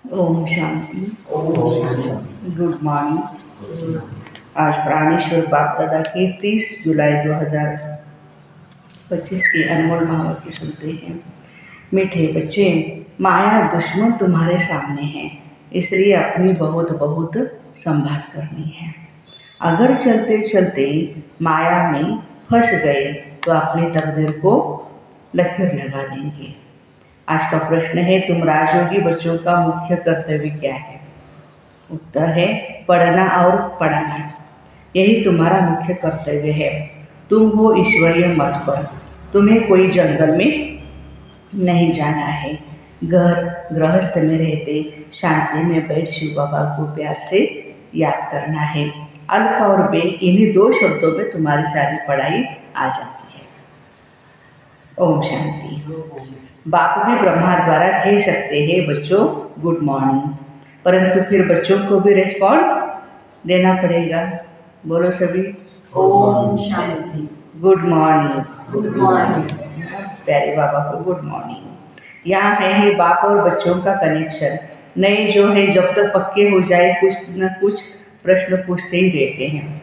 ओम शांति। Good morning. आज प्राणेश्वर बाप दादा की 30 जुलाई 2025 की अनमोल महावाक्य सुनते हैं। मीठे बच्चे, माया दुश्मन तुम्हारे सामने है, इसलिए अपनी बहुत बहुत संभाल करनी है। अगर चलते चलते माया में फंस गए तो अपनी तकदीर को लकीर लगा देंगे। आज का प्रश्न है, तुम राजयोगी बच्चों का मुख्य कर्तव्य क्या है? उत्तर है पढ़ना और पढ़ाना। यही तुम्हारा मुख्य कर्तव्य है। तुम हो ईश्वरीय मत पर, तुम्हें कोई जंगल में नहीं जाना है। घर गृहस्थ में रहते शांति में बैठ शिव बाबा को प्यार से याद करना है। अल्फा और बे, इन्हीं 2 शब्दों में तुम्हारी सारी पढ़ाई आ जाती है। ओम शांति। बाप भी ब्रह्मा द्वारा कह सकते हैं बच्चों गुड मॉर्निंग, परंतु फिर बच्चों को भी रिस्पॉन्ड देना पड़ेगा। बोलो सभी ओम शांति। Good morning. Good morning. प्यारे बाबा को गुड मॉर्निंग। यहाँ है ही बाप और बच्चों का कनेक्शन। नए जो है जब तक पक्के हो जाए कुछ न कुछ प्रश्न पूछते ही रहते हैं।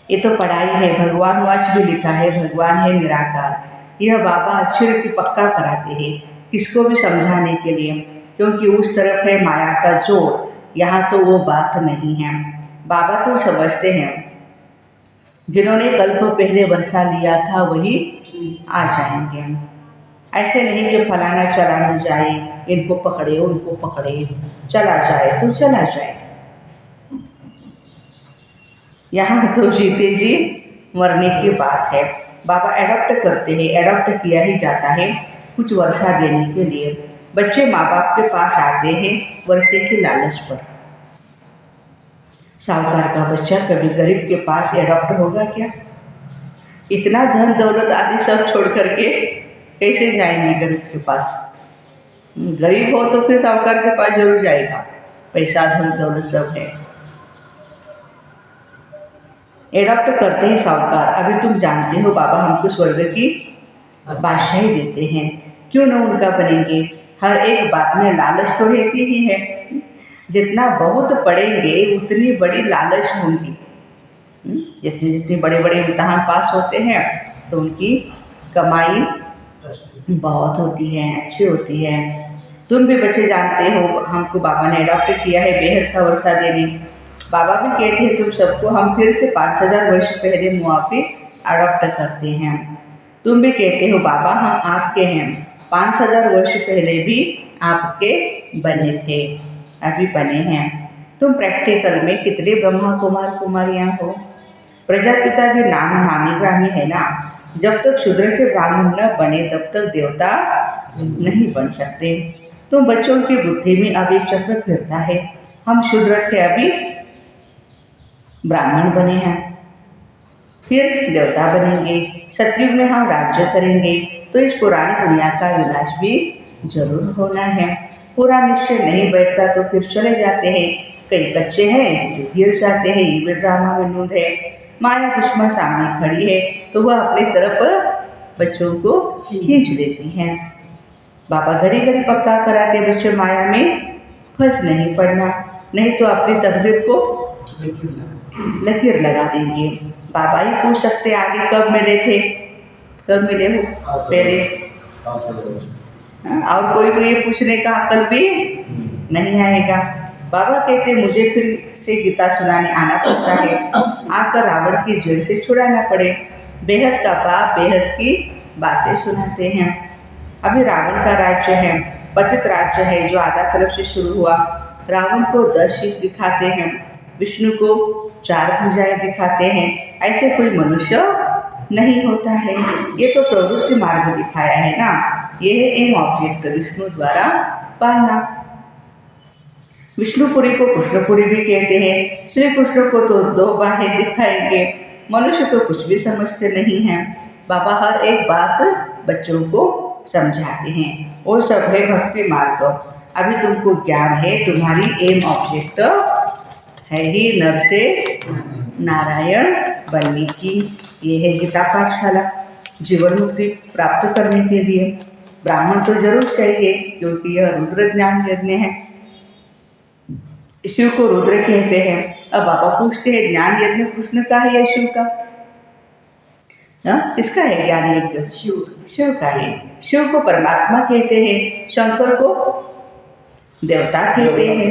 ये तो पढ़ाई है। भगवान वाच भी लिखा है, भगवान है निराकार। यह बाबा अच्छी रीति पक्का कराते हैं किसको भी समझाने के लिए, क्योंकि उस तरफ है माया का जोर, यहाँ तो वो बात नहीं है। बाबा तो समझते हैं, जिन्होंने कल्प पहले वर्षा लिया था वही आ जाएंगे। ऐसे नहीं कि फलाना चला न जाए, इनको पकड़े उनको पकड़े, चला जाए तो चला जाए। यहाँ तो जीते जी मरने की बात है। बाबा एडॉप्ट करते हैं, एडॉप्ट किया ही जाता है कुछ वर्षा देने के लिए। बच्चे माँ बाप के पास आते हैं वर्षे की लालच पर। साहूकार का बच्चा कभी गरीब के पास एडॉप्ट होगा क्या? इतना धन दौलत आदि सब छोड़ करके कैसे जाएंगे गरीब के पास? गरीब हो तो फिर साहूकार के पास जरूर जाएगा, पैसा धन दौलत सब है। एडॉप्ट करते हैं साहूकार। अभी तुम जानते हो बाबा हमको स्वर्ग की बादशाही देते हैं, क्यों न उनका बनेंगे? हर एक बात में लालच तो रहती ही है। जितना बहुत पढ़ेंगे उतनी बड़ी लालच होगी। जितने जितने बड़े बड़े इम्तहान पास होते हैं तो उनकी कमाई बहुत होती है, अच्छी होती है। तुम भी बच्चे जानते हो, हमको बाबा ने एडॉप्ट किया है बेहद का वर्षा देने। बाबा भी कहते हैं तुम सबको हम फिर से 5000 वर्ष पहले मुआफी अडॉप्ट करते हैं। तुम भी कहते हो बाबा हम आपके हैं, 5000 वर्ष पहले भी आपके बने थे, अभी बने हैं। तुम प्रैक्टिकल में कितने ब्रह्मा कुमार कुमारियाँ हो। प्रजापिता भी नाम नामी ग्रामी है ना। जब तक शूद्र से ब्राह्मण न बने तब तक देवता नहीं बन सकते। तुम बच्चों की बुद्धि में अभी चक्र फिरता है, हम शूद्र थे अभी ब्राह्मण बने हैं, फिर देवता बनेंगे। सतयुग में हम राज्य करेंगे, तो इस पुरानी दुनिया का विनाश भी जरूर होना है। पूरा निश्चय नहीं बैठता तो फिर चले जाते हैं। कई कच्चे हैं जो गिर जाते हैं, ये भी ड्रामा में नूंद है। माया दुश्मन सामने खड़ी है तो वह अपनी तरफ बच्चों को खींच लेती हैं। बाबा घड़ी घड़ी पक्का कराते बच्चे माया में फंस नहीं पड़ना, नहीं तो अपनी तकदीर को लकीर लगा देंगे। बाबा ही पूछ सकते आगे कब मिले थे, कब मिले हो पहले, और कोई को ये पूछने का अकल भी नहीं आएगा। बाबा कहते मुझे फिर से गीता सुनाने आना पड़ता है, आकर रावण की जेल से छुड़ाना पड़े। बेहद का बाप बेहद की बातें सुनाते हैं। अभी रावण का राज्य है, पतित राज्य है जो आधा कल्प से शुरू हुआ। रावण को 10 शीश दिखाते हैं, विष्णु को 4 भुजाएं दिखाते हैं। ऐसे कोई मनुष्य नहीं होता है। ये तो प्रवृत्ति मार्ग दिखाया है ना। ये है एम ऑब्जेक्ट, विष्णु द्वारा पालना। विष्णुपुरी को कृष्णपुरी भी कहते हैं। श्री कृष्ण को तो 2 बाहें दिखाएंगे। मनुष्य तो कुछ भी समझते नहीं हैं। बाबा हर एक बात बच्चों को समझाते हैं। वो सब है भक्ति मार्ग। अभी तुमको ज्ञान है, तुम्हारी एम ऑब्जेक्ट है ही नर से नारायण बनने की। ये है गीता पाठशाला। जीवन मुक्ति प्राप्त करने के लिए ब्राह्मण तो जरूर चाहिए, क्योंकि यह रुद्र ज्ञान यज्ञ है। शिव को रुद्र कहते हैं। अब बाबा पूछते हैं ज्ञान यज्ञ कृष्ण का है या शिव का? किसका है ज्ञान यज्ञ? शिव का है। शिव को परमात्मा कहते हैं, शंकर को देवता कहते हैं।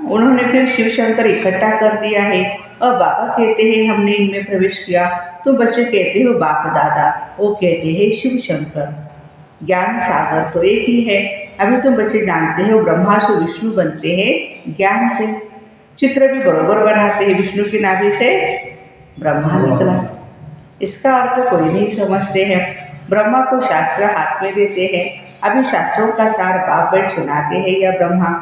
उन्होंने फिर शिव शंकर इकट्ठा कर दिया है और बाबा कहते हैं हमने इनमें प्रवेश किया। तो बच्चे कहते हो बाप दादा, वो कहते हैं शिव शंकर। ज्ञान सागर तो एक ही है। अभी तुम बच्चे जानते हो ब्रह्मा से विष्णु बनते हैं ज्ञान से। चित्र भी बरोबर बनाते हैं, विष्णु की नाभि से ब्रह्मा निकला। इसका अर्थ कोई नहीं समझते हैं। ब्रह्मा को शास्त्र हाथ में देते हैं। अभी शास्त्रों का सार बाप बैठ सुनाते हैं या ब्रह्मा।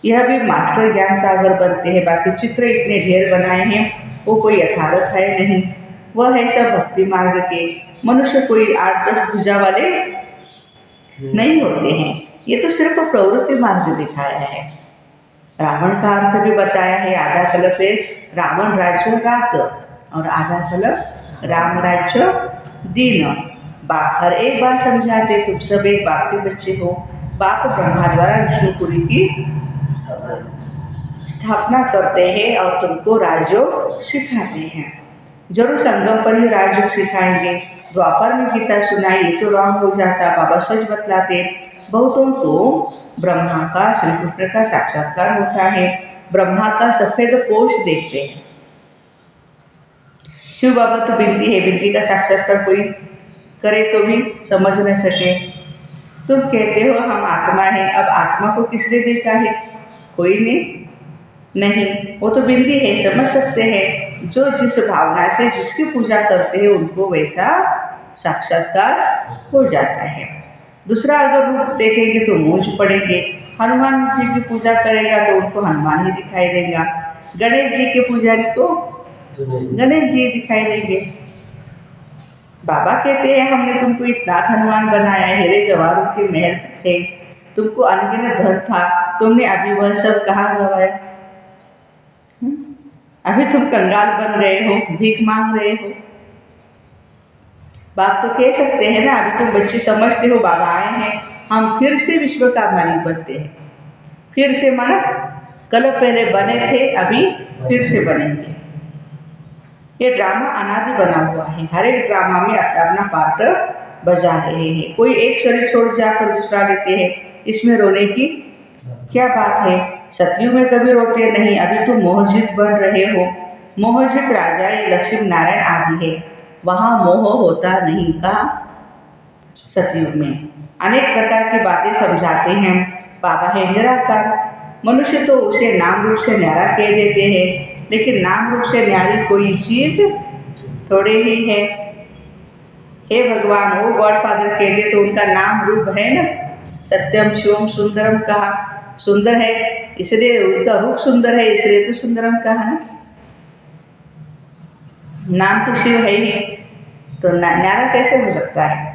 यह भी मास्टर ज्ञान सागर बनते हैं। बाकी चित्र इतने ढेर बनाए हैं, वो कोई यथार्थ है नहीं। वह है सब भक्ति मार्ग के। मनुष्य कोई 8-10 भुजा वाले नहीं होते हैं। ये तो सिर्फ प्रवृत्ति मार्ग दिखाया है। रावण का अर्थ भी बताया है। आधा कल्प है रावण राज्य रात और आधा कल्प राम राज्य दिन। बाप हर एक बात समझाते, तुम सब एक बाप के बच्चे हो। बाप ब्रह्मा द्वारा विष्णुपुरी की स्थापना करते हैं और तुमको राजयोग सिखाते हैं। जरूर संगम पर ही राजयोग सिखाएंगे। द्वापर में गीता सुनाई, ये तो रॉन्ग हो जाता। बाबा सच बतलाते। बहुतों को ब्रह्मा का श्री कृष्ण का साक्षात्कार होता है। ब्रह्मा का सफेद पोष देखते हैं। शिव बाबा तो बिनती है, बिनती का साक्षात्कार कोई करे तो भी समझ न सके। तुम कहते हो हम आत्मा हैं। अब आत्मा को किसने देखा है? कोई ने नहीं। वो तो बिनती है, समझ सकते हैं। जो जिस भावना से जिसकी पूजा करते हैं उनको वैसा साक्षात्कार हो जाता है। दूसरा अगर रूप देखेंगे तो मूंछ पड़ेंगे। हनुमान जी की पूजा करेगा तो उनको हनुमान ही दिखाई देगा। गणेश जी के पुजारी को गणेश जी दिखाई देंगे। बाबा कहते हैं हमने तुमको इतना धनवान बनाया, हीरे जवाहरों के महल थे, तुमको अनगिनत धन था, तुमने अभी वह सब कहाँ गवाया? अभी तुम कंगाल बन गए हो, भीख मांग रहे हो। बाप तो कह सकते हैं ना, अभी तुम बच्चे समझते हो बाबा आए हैं, हम फिर से विश्व का मालिक बनते हैं। फिर से माना कल पहले बने थे, अभी फिर से बनेंगे। ये ड्रामा अनादि बना हुआ है। हर एक ड्रामा में अपना अपना पार्ट बजा रहे हैं। कोई एक शरीर छोड़ जाकर दूसरा लेते हैं, इसमें रोने की क्या बात है? सतयुग में कभी रोते नहीं। अभी तुम मोहजित बन रहे हो। मोहजित राजा ये लक्ष्मी नारायण आदि है, वहाँ मोह होता नहीं का। सतयुग में अनेक प्रकार की बातें समझाते हैं। बाबा है निराकार। मनुष्य तो उसे नाम रूप से न्यारा कह देते हैं, लेकिन नाम रूप से न्यारी कोई चीज़ थोड़े ही है। हे भगवान, वो गॉडफादर कह दे तो उनका नाम रूप है ना। सत्यम शिवम सुंदरम कहा, सुंदर है इसलिए उनका रूप सुंदर है, इसलिए तो सुंदरम कहा ना। नाम तो शिव है ही, तो न्यारा कैसे हो सकता है?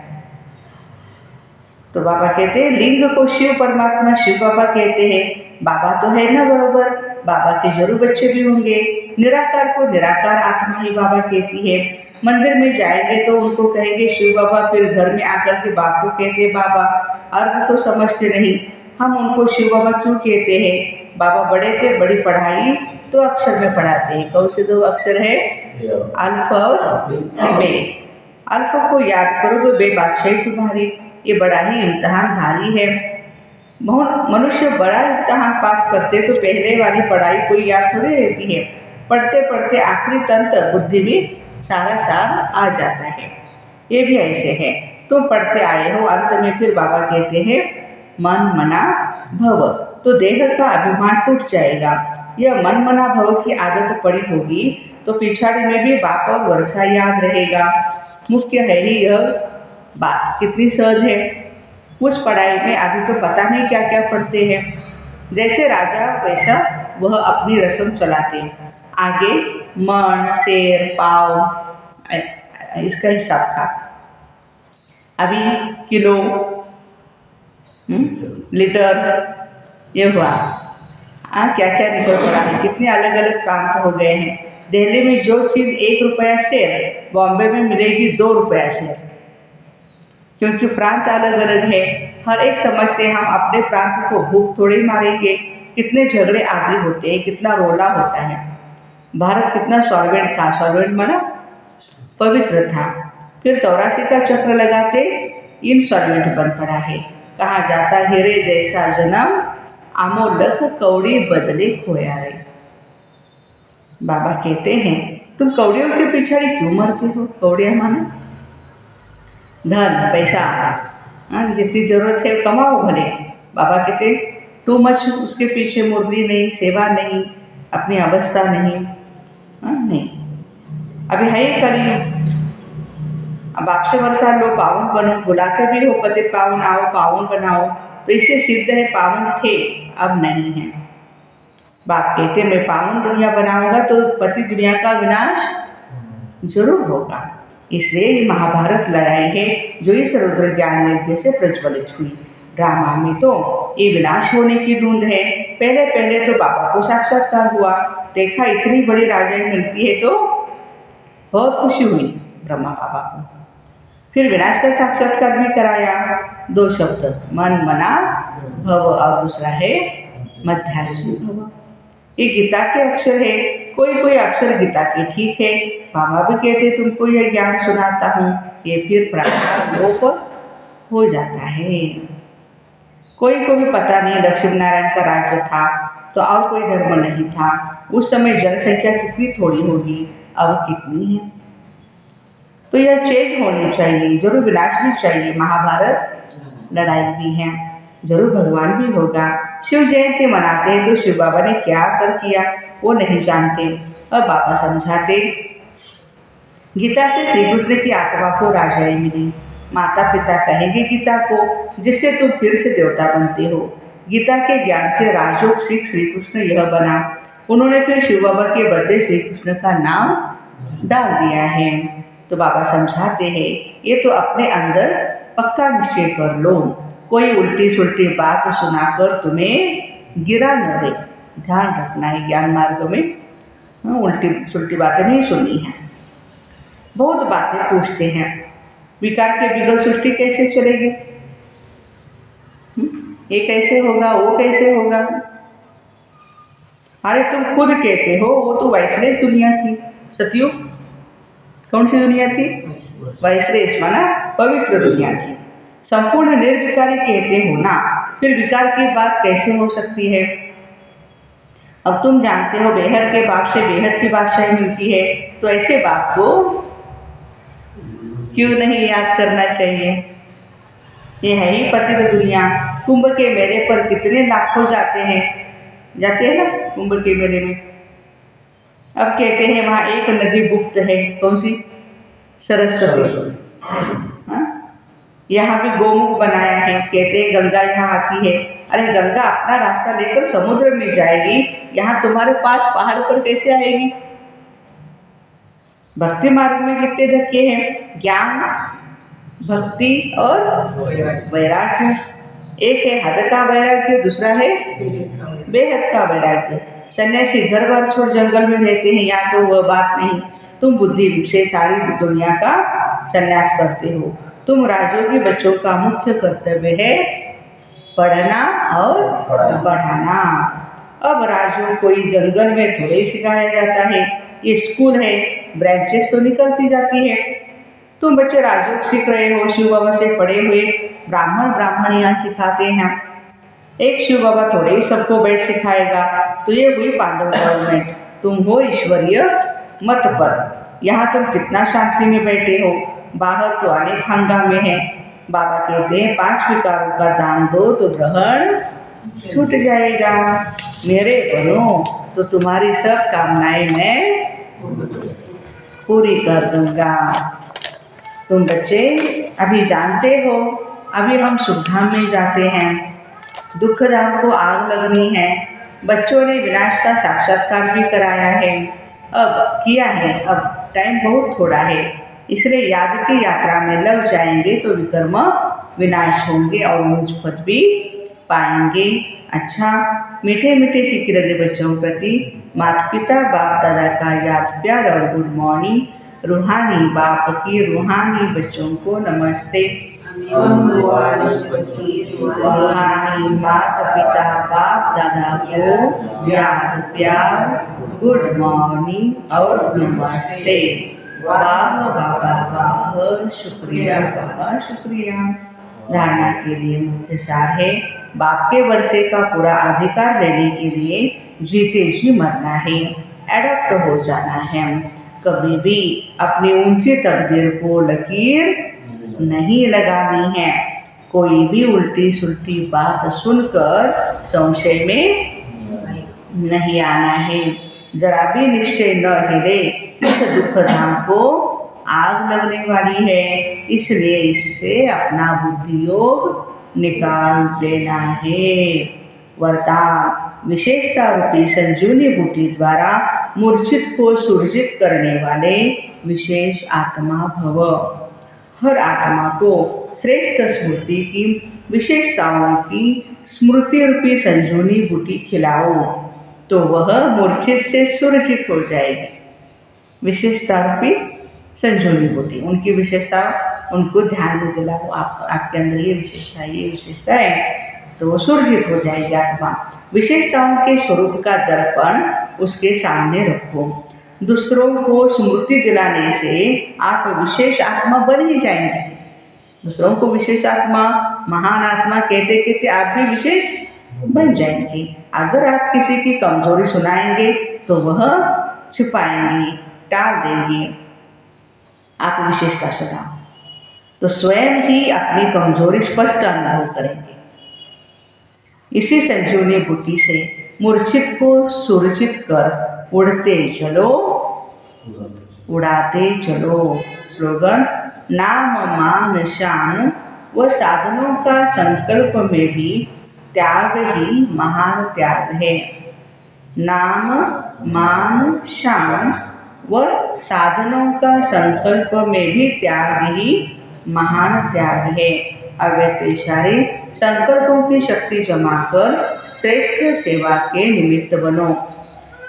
तो बाबा कहते हैं लिंग को शिव परमात्मा शिव बाबा कहते हैं। बाबा तो है ना बरोबर, बाबा के जरूर बच्चे भी होंगे। निराकार को निराकार आत्मा ही बाबा कहती है। मंदिर में जाएंगे तो उनको कहेंगे शिव बाबा, फिर घर में आकर के बाप को कहते बाबा। अर्थ तो समझते नहीं, हम उनको शिव बाबा क्यों कहते हैं? बाबा बड़े थे, बड़ी पढ़ाई तो अक्षर में पढ़ाते हैं। कौन से 2 अक्षर है? अल्फ और बे। अल्फ को याद करो तो बे बादशाही तुम्हारी। ये बड़ा ही इम्तहान भारी है। मनुष्य बड़ा इम्तहान पास करते तो पहले वाली पढ़ाई कोई याद थोड़ी रहती है। पढ़ते पढ़ते आखिरी तंत्र बुद्धि में सारा सार आ जाता है। ये भी ऐसे है, तुम पढ़ते आए हो, अंत में फिर बाबा कहते हैं मन मना भव, तो देह का अभिमान टूट जाएगा। यह मन मना भव की आदत पड़ी होगी तो पिछाड़ी में भी बाप और वर्षा याद रहेगा। मुख्य है ही यह बात, कितनी सहज है। उस पढ़ाई में अभी तो पता नहीं क्या क्या पढ़ते हैं। जैसे राजा वैसा वह अपनी रस्म चलाते। आगे मन शेर पाव इसका हिसाब था। अभी किलो लीटर ये हुआ। क्या क्या निकल पड़ा है, कितने अलग अलग प्रांत हो गए हैं। दिल्ली में जो चीज़ 1 रुपया शेर, बॉम्बे में मिलेगी 2 रुपया शेर, क्योंकि प्रांत अलग अलग है। हर एक समझते हम अपने प्रांत को भूख थोड़ी मारेंगे, कितने झगड़े आदि होते हैं, कितना रोला होता है। भारत कितना सॉल्वेंट था, सॉल्वेंट माना पवित्र था, फिर 84 का चक्र लगाते इनसॉल्वेंट बन पड़ा है। कहा जाता हीरे जैसा जन्म आमोलक कौड़ी बदले खोया रे। बाबा कहते हैं तुम कौड़ियों के पीछे क्यों मरते हो? कौड़िया माना धन पैसा, जितनी जरूरत है कमाओ भले। बाबा कहते टू मच उसके पीछे मुरली नहीं, सेवा नहीं, अपनी अवस्था नहीं, नहीं। अभी है ही कलियुग। अब आपसे वर्षा लो पावन बनो, बुलाते भी हो पति पावन आओ पावन बनाओ, तो इससे सिद्ध है पावन थे, अब नहीं है। बाप कहते मैं पावन दुनिया बनाऊंगा तो पति दुनिया का विनाश जरूर होगा। इसलिए ये महाभारत लड़ाई है जो इस रुद्र ज्ञान यज्ञ से प्रज्वलित हुई। ड्रामा में तो ये विनाश होने की ढूंढ है। पहले पहले तो बाबा को साक्षात्कार हुआ, देखा इतनी बड़ी राजाई मिलती है तो बहुत खुशी हुई ब्रह्मा बाबा को। फिर विनाश का साक्षात्कार भी कराया, 2 शब्द मन मना भव और दूसरा है मध्यार्षि भव। ये गीता के अक्षर है, कोई कोई अक्षर गीता के ठीक है। बाबा भी कहते तुमको यह ज्ञान सुनाता हूँ, ये फिर प्राण लोप हो जाता है। कोई को भी पता नहीं लक्ष्मी नारायण का राज्य था तो और कोई धर्म नहीं था। उस समय जनसंख्या कितनी थोड़ी होगी, अब कितनी है। तो यह चेंज होनी चाहिए, जरूर विनाश भी चाहिए। महाभारत लड़ाई भी है, जरूर भगवान भी होगा। शिव जयंती मनाते हैं तो शिव बाबा ने क्या कर किया वो नहीं जानते। अब बाबा समझाते गीता से श्री कृष्ण की आत्मा को राजाई मिली। माता पिता कहेंगे गीता को जिससे तुम फिर से देवता बनते हो। गीता के ज्ञान से राजयोग सीख श्री कृष्ण यह बना। उन्होंने फिर शिव बाबा के बदले श्री कृष्ण का नाम डाल दिया है। तो बाबा समझाते हैं ये तो अपने अंदर पक्का निश्चय कर लो, कोई उल्टी सुल्टी बात सुनाकर तुम्हें गिरा न दे। ध्यान रखना है ज्ञान मार्ग में उल्टी सुल्टी बातें नहीं सुननी है। बहुत बातें पूछते हैं, विकार के बिगड़ सृष्टि कैसे चलेगी, ये कैसे होगा, वो कैसे होगा। अरे तुम खुद कहते हो वो तो वाइसलेस दुनिया थी। सतयुग कौन सी दुनिया थी? वाइसलेस माना पवित्र दुनिया थी। संपूर्ण निर्विकारी कहते हो ना, फिर विकार की बात कैसे हो सकती है? अब तुम जानते हो बेहद के बाप से बेहद की बादशाही मिलती है, तो ऐसे बाप को क्यों नहीं याद करना चाहिए? ये है ही पतित दुनिया। कुंभ के मेले पर कितने लाखों जाते हैं ना कुंभ के मेले में। अब कहते हैं वहाँ एक नदी गुप्त है, कौन सी? सरस्वती। हाँ? यहाँ भी गोमुख बनाया है, कहते हैं गंगा यहाँ आती है। अरे गंगा अपना रास्ता लेकर समुद्र में जाएगी, यहाँ तुम्हारे पास पहाड़ पर कैसे आएगी? भक्ति मार्ग में कितने धक्के हैं, ज्ञान भक्ति और वैराग्य। एक है हद का वैराग्य, दूसरा है बेहद का वैराग्य। सन्यासी घर बार छोड़ जंगल में रहते हैं, यहाँ तो वह बात नहीं। तुम बुद्धि से सारी दुनिया का सन्यास करते हो। तुम राजयोगी बच्चों का मुख्य कर्तव्य है पढ़ना और बढ़ाना। अब राजयोग कोई जंगल में थोड़े सिखाया जाता है, ये स्कूल है, ब्रांचेस तो निकलती जाती है। तुम बच्चे राजयोग सीख रहे हो, शिव बाबा से पढ़े हुए ब्राह्मण यहाँ सिखाते हैं। एक शिव बाबा थोड़े ही सबको बैठ सिखाएगा। तो ये हुई पांडव गवर्नमेंट, तुम हो ईश्वरीय मत पर। यहाँ तुम कितना शांति में बैठे हो, बाहर तो अनेक हंगामे हैं। बाबा कहते हैं 5 विकारों का दान दो तो ग्रहण छूट जाएगा। मेरे बनो तो तुम्हारी सब कामनाएं मैं पूरी कर दूंगा। तुम बच्चे अभी जानते हो, अभी हम सुखधाम में जाते हैं, दुख धाम को आग लगनी है। बच्चों ने विनाश का साक्षात्कार भी कराया है, अब किया है, अब टाइम बहुत थोड़ा है, इसलिए याद की यात्रा में लग जाएंगे तो विकर्म विनाश होंगे और मुझ पद भी पाएंगे। अच्छा, मीठे मीठे सिकिरदे बच्चों प्रति माता पिता बाप दादा का याद प्यार और गुड मॉर्निंग। रूहानी बाप की रूहानी बच्चों को नमस्ते। निवंगुआनी बच्ची रूहानी माता पिता बाप दादा को याद प्यार, गुड मॉर्निंग और नमस्ते। वाह बाबा वाह, शुक्रिया बाबा शुक्रिया। धारणा के लिए मुख्य सार है, बाप के वर्षे का पूरा अधिकार लेने के लिए जीते जी मरना है, एडॉप्ट हो जाना है। कभी भी अपनी ऊंची तकदीर को लकीर नहीं लगानी है। कोई भी उल्टी सुल्टी बात सुनकर संशय में नहीं आना है। जरा भी निश्चय न हिले, इस दुख धाम को आग लगने वाली है, इसलिए इससे अपना बुद्धि योग निकाल देना है। वरदान विशेषता रूपी संजीवनी बूटी द्वारा मूर्छित को सुरजित करने वाले विशेष आत्मा भव। हर आत्मा को श्रेष्ठ स्मृति की विशेषताओं की स्मृति रूपी संजीवनी बूटी खिलाओ, तो वह मूर्छित से सुरजित हो जाएगी। विशेषता रूपी संजीवनी बूटी, उनकी विशेषता उनको ध्यान में दिलाओ। आपके अंदर ये विशेषता है, तो वो सुरजित हो जाएगी आत्मा। विशेषताओं के स्वरूप का दर्पण उसके सामने रखो। दूसरों को स्मृति दिलाने से आप विशेष आत्मा बन ही जाएंगे। दूसरों को विशेष आत्मा, महान आत्मा कहते कहते आप भी विशेष बन जाएंगे। अगर आप किसी की कमजोरी सुनाएंगे तो वह छुपाएंगे, टाल देंगे। आप विशेषता सुनाओ तो स्वयं ही अपनी कमजोरी स्पष्ट अनुभव करेंगे। इसी संजीवनी बूटी से मूर्छित को सुरजित कर उड़ते चलो, उड़ाते चलो। स्लोगन, नाम मान शान व साधनों का संकल्प में भी त्याग ही महान त्याग है। नाम मान शान व साधनों का संकल्प में भी त्याग ही महान त्याग है। अव्यक्त इशारे संकल्पों की शक्ति जमा कर श्रेष्ठ सेवा के निमित्त बनो।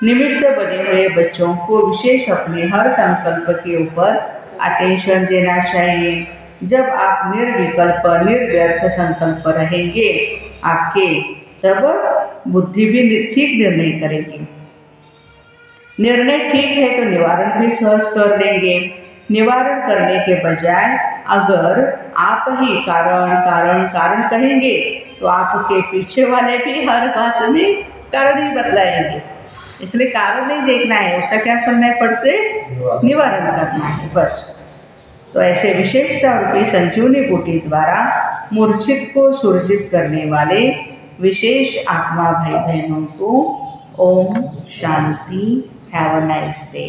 निमित्त बने हुए बच्चों को विशेष अपने हर संकल्प के ऊपर अटेंशन देना चाहिए। जब आप निर्विकल्प निर्व्यर्थ संकल्प रहेंगे आपके, तब बुद्धि भी ठीक निर्णय करेगी। निर्णय ठीक है तो निवारण भी सहज कर लेंगे। निवारण करने के बजाय अगर आप ही कारण कारण कारण कहेंगे तो आपके पीछे वाले भी हर बात में कारण ही बतलाएंगे। इसलिए कारण नहीं देखना है, उसका क्या करना है, फट से निवारण करना है बस। तो ऐसे विशेषता रूपी संजीवनी बूटी द्वारा मूर्छित को सुरजित करने वाले विशेष आत्मा भाई बहनों को ओम शांति। Have a nice day.